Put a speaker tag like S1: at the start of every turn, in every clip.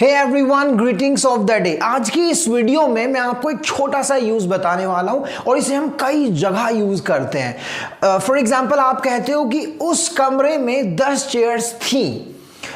S1: Hey everyone, greetings of the day. आज की इस वीडियो में मैं आपको एक छोटा सा यूज बताने वाला हूं और इसे हम कई जगह यूज करते हैं। फॉर एग्जांपल, आप कहते हो कि उस कमरे में 10 चेयर्स थी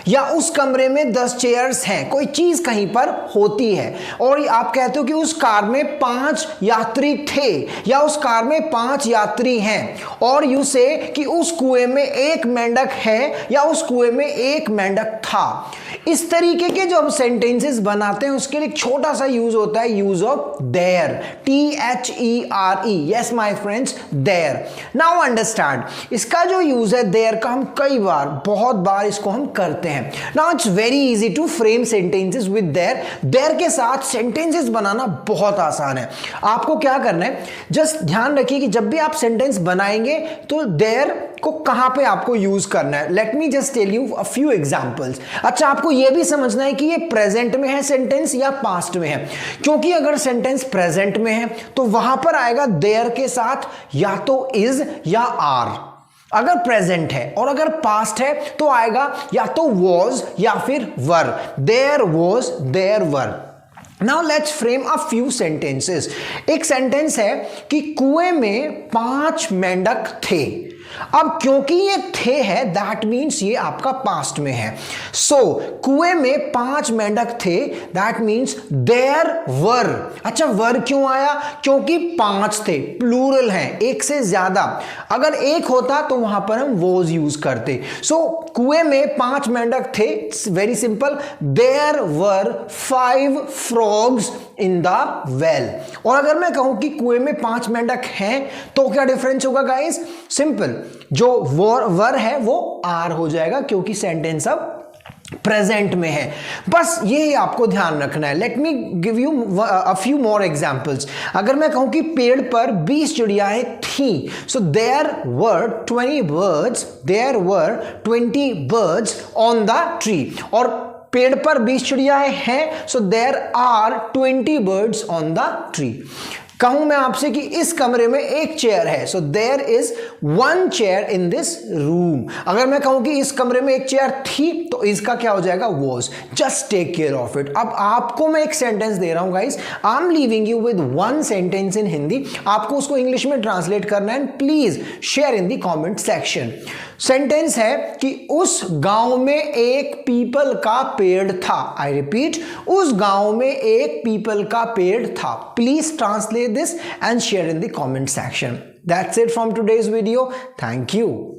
S1: या उस कमरे में 10 चेयर्स हैं। कोई चीज कहीं पर होती है और आप कहते हो कि उस कार में 5 यात्री थे या उस कार में 5 यात्री हैं, और यू से कि उस कुएं में एक मेंढक है या उस कुएं में एक मेंढक था। इस तरीके के जो हम सेंटेंसेस बनाते हैं उसके लिए एक छोटा सा यूज होता है, use of there, THERE। Yes my friends, there. Now understand, इसका जो यूज है देयर का, हम कई बार, बहुत बार इसको हम करते हैं। Now it's very easy to frame sentences with there. There के साथ सेंटेंसेस बनाना बहुत आसान है। आपको क्या करना है, जस्ट ध्यान रखिए कि जब भी आप सेंटेंस बनाएंगे तो देयर को कहां पे आपको यूज करना है। Let me just tell you a few examples. अच्छा, आपको यह भी समझना है कि ये प्रेजेंट में है सेंटेंस या पास्ट में है, क्योंकि अगर सेंटेंस प्रेजेंट में है तो वहां पर आएगा देयर के साथ या तो इज या आर अगर प्रेजेंट है, और अगर पास्ट है तो आएगा या तो वॉज या फिर were. There was, there were. Now let's frame a few sentences. एक सेंटेंस है कि कुएं में 5 मेंढक थे। अब क्योंकि ये थे है, दैट मीन्स ये आपका पास्ट में है। सो कुएं में 5 मेंढक थे, दैट मीन्स देयर वर। अच्छा, वर क्यों आया? क्योंकि 5 थे, प्लूरल है, एक से ज्यादा। अगर एक होता तो वहां पर हम वॉज यूज करते। सो कुएं में 5 मेंढक थे, very simple, there were 5 frogs in the well. और अगर मैं कहूं कि कुएं में 5 मेंढक हैं तो क्या डिफरेंस होगा गाइस? सिंपल, जो वर है वो आर हो जाएगा क्योंकि सेंटेंस अब प्रेजेंट में है। बस ये आपको ध्यान रखना है। Let me give you a few more examples. अगर मैं कहूं कि पेड़ पर 20 चिड़ियाएं थी, so there were 20 birds, there were 20 birds on the tree. और पेड़ पर 20 चिड़ियाएं हैं, so there are 20 birds on the tree. कहूं मैं आपसे कि इस कमरे में एक चेयर है, so there is 1 chair in this room. अगर मैं कहूं कि इस कमरे में एक चेयर थी तो इसका क्या हो जाएगा? Was. Just take care of it. अब आपको मैं एक सेंटेंस दे रहा हूं guys, I am leaving you with 1 sentence in Hindi. आपको उसको इंग्लिश में ट्रांसलेट करना है, and please share in the comment section. Sentence है कि उस गांव में एक पीपल का पेड़ था। आई रिपीट, उस गांव में एक पीपल का पेड़ था। Please translate this and share in the comment section. That's it from today's video. Thank you.